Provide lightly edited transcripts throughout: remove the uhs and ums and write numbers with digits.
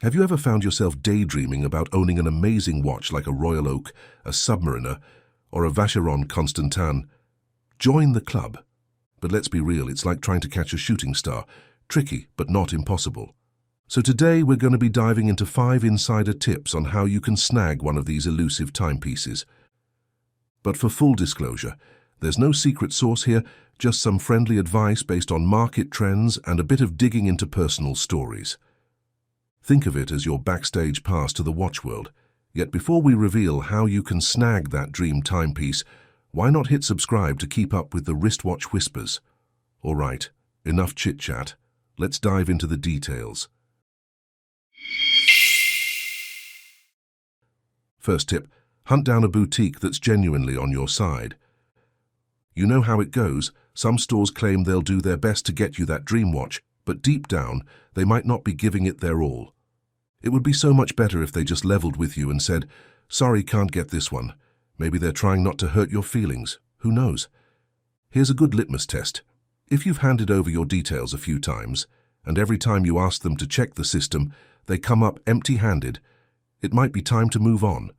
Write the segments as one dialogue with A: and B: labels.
A: Have you ever found yourself daydreaming about owning an amazing watch like a Royal Oak, a Submariner, or a Vacheron Constantin? Join the club. But let's be real, it's like trying to catch a shooting star. Tricky, but not impossible. So today we're going to be diving into 5 insider tips on how you can snag one of these elusive timepieces. But for full disclosure, there's no secret sauce here, just some friendly advice based on market trends and a bit of digging into personal stories. Think of it as your backstage pass to the watch world. Yet before we reveal how you can snag that dream timepiece, why not hit subscribe to keep up with the wristwatch whispers? All right, enough chit-chat. Let's dive into the details. First tip, hunt down a boutique that's genuinely on your side. You know how it goes. Some stores claim they'll do their best to get you that dream watch, but deep down, they might not be giving it their all. It would be so much better if they just leveled with you and said, "Sorry, can't get this one." Maybe they're trying not to hurt your feelings. Who knows? Here's a good litmus test. If you've handed over your details a few times, and every time you ask them to check the system, they come up empty-handed, it might be time to move on.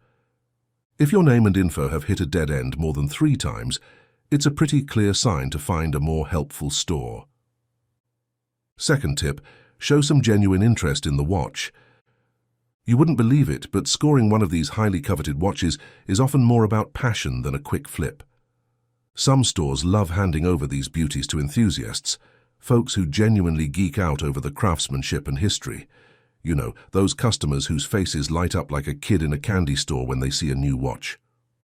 A: If your name and info have hit a dead end more than 3 times, it's a pretty clear sign to find a more helpful store. Second tip, show some genuine interest in the watch. You wouldn't believe it, but scoring one of these highly coveted watches is often more about passion than a quick flip. Some stores love handing over these beauties to enthusiasts, folks who genuinely geek out over the craftsmanship and history. You know, those customers whose faces light up like a kid in a candy store when they see a new watch.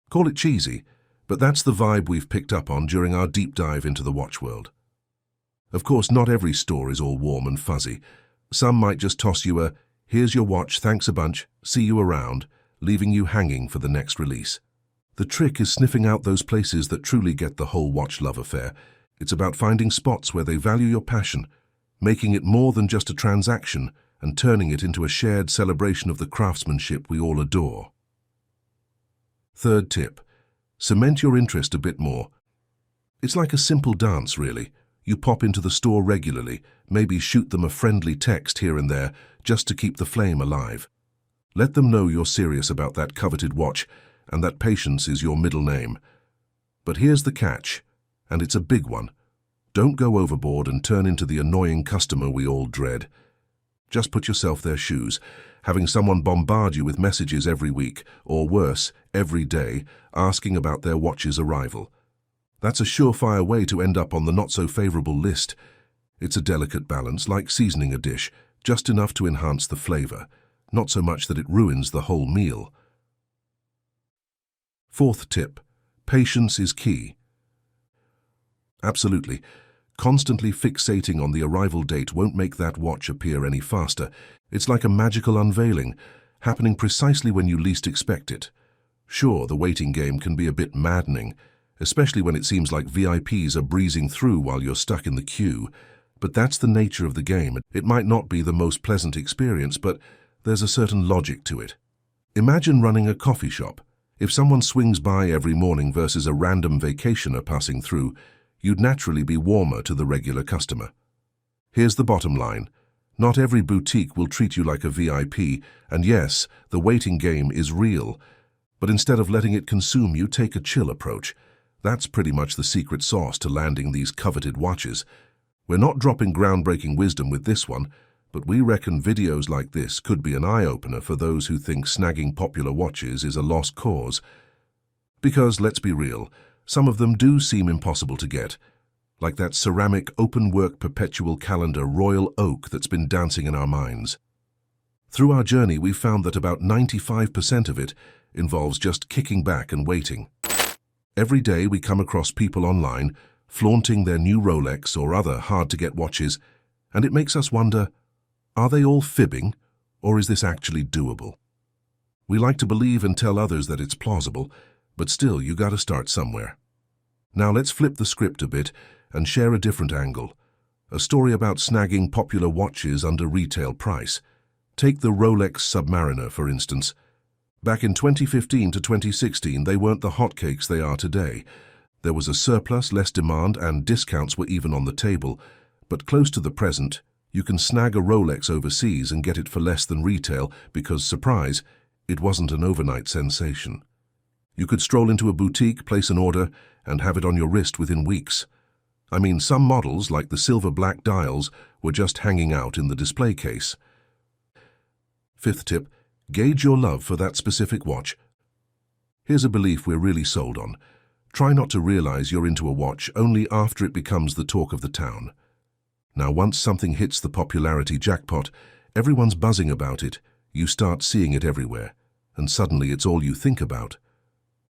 A: Call it cheesy, but that's the vibe we've picked up on during our deep dive into the watch world. Of course, not every store is all warm and fuzzy. Some might just toss you a, "Here's your watch, thanks a bunch, see you around," leaving you hanging for the next release. The trick is sniffing out those places that truly get the whole watch love affair. It's about finding spots where they value your passion, making it more than just a transaction, and turning it into a shared celebration of the craftsmanship we all adore. Third tip, cement your interest a bit more. It's like a simple dance, really. You pop into the store regularly, maybe shoot them a friendly text here and there, just to keep the flame alive. Let them know you're serious about that coveted watch, and that patience is your middle name. But here's the catch, and it's a big one. Don't go overboard and turn into the annoying customer we all dread. Just put yourself their shoes, having someone bombard you with messages every week, or worse, every day, asking about their watch's arrival. That's a surefire way to end up on the not-so-favorable list. It's a delicate balance, like seasoning a dish, just enough to enhance the flavor, not so much that it ruins the whole meal. Fourth tip, patience is key. Absolutely. Constantly fixating on the arrival date won't make that watch appear any faster. It's like a magical unveiling, happening precisely when you least expect it. Sure, the waiting game can be a bit maddening, especially when it seems like VIPs are breezing through while you're stuck in the queue. But that's the nature of the game. It might not be the most pleasant experience, but there's a certain logic to it. Imagine running a coffee shop. If someone swings by every morning versus a random vacationer passing through, you'd naturally be warmer to the regular customer. Here's the bottom line. Not every boutique will treat you like a VIP, and yes, the waiting game is real. But instead of letting it consume you, take a chill approach. That's pretty much the secret sauce to landing these coveted watches. We're not dropping groundbreaking wisdom with this one, but we reckon videos like this could be an eye-opener for those who think snagging popular watches is a lost cause. Because, let's be real, some of them do seem impossible to get, like that ceramic open-work perpetual calendar Royal Oak that's been dancing in our minds. Through our journey, we've found that about 95% of it involves just kicking back and waiting. Every day we come across people online flaunting their new Rolex or other hard-to-get watches, and it makes us wonder, are they all fibbing, or is this actually doable? We like to believe and tell others that it's plausible, but still, you gotta start somewhere. Now let's flip the script a bit and share a different angle. A story about snagging popular watches under retail price. Take the Rolex Submariner, for instance. Back in 2015 to 2016, they weren't the hotcakes they are today. There was a surplus, less demand, and discounts were even on the table. But close to the present, You can snag a Rolex overseas and get it for less than retail because, surprise, it wasn't an overnight sensation. You could stroll into a boutique, place an order, and have it on your wrist within weeks. I mean, some models, like the silver-black dials, were just hanging out in the display case. Fifth tip, gauge your love for that specific watch. Here's a belief we're really sold on. Try not to realize you're into a watch only after it becomes the talk of the town. Now, once something hits the popularity jackpot, everyone's buzzing about it, you start seeing it everywhere, and suddenly it's all you think about.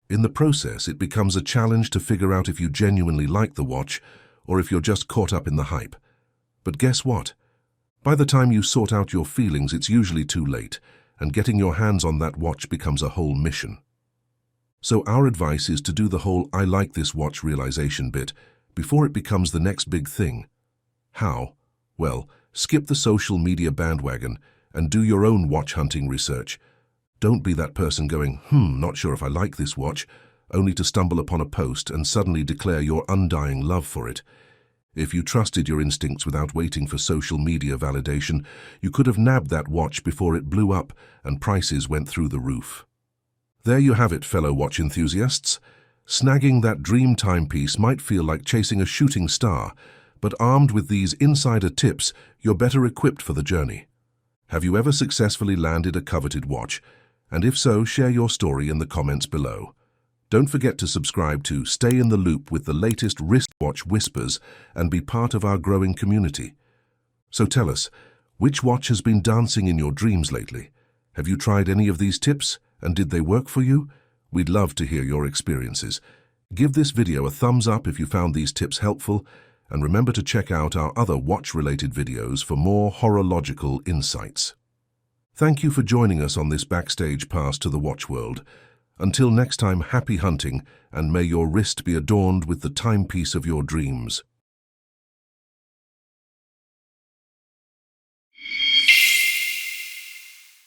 A: In the process, it becomes a challenge to figure out if you genuinely like the watch or if you're just caught up in the hype. But guess what? By the time you sort out your feelings, it's usually too late, and getting your hands on that watch becomes a whole mission. So our advice is to do the whole "I like this watch" realization bit before it becomes the next big thing. How? Well, skip the social media bandwagon and do your own watch hunting research. Don't be that person going, not sure if I like this watch, only to stumble upon a post and suddenly declare your undying love for it. If you trusted your instincts without waiting for social media validation, you could have nabbed that watch before it blew up and prices went through the roof. There you have it, fellow watch enthusiasts. Snagging that dream timepiece might feel like chasing a shooting star, but armed with these insider tips, you're better equipped for the journey. Have you ever successfully landed a coveted watch? And if so, share your story in the comments below. Don't forget to subscribe to stay in the loop with the latest wristwatch whispers and be part of our growing community. So tell us, which watch has been dancing in your dreams lately? Have you tried any of these tips, and did they work for you? We'd love to hear your experiences. Give this video a thumbs up if you found these tips helpful, and remember to check out our other watch-related videos for more horological insights. Thank you for joining us on this backstage pass to the watch world. Until next time, happy hunting, and may your wrist be adorned with the timepiece of your dreams.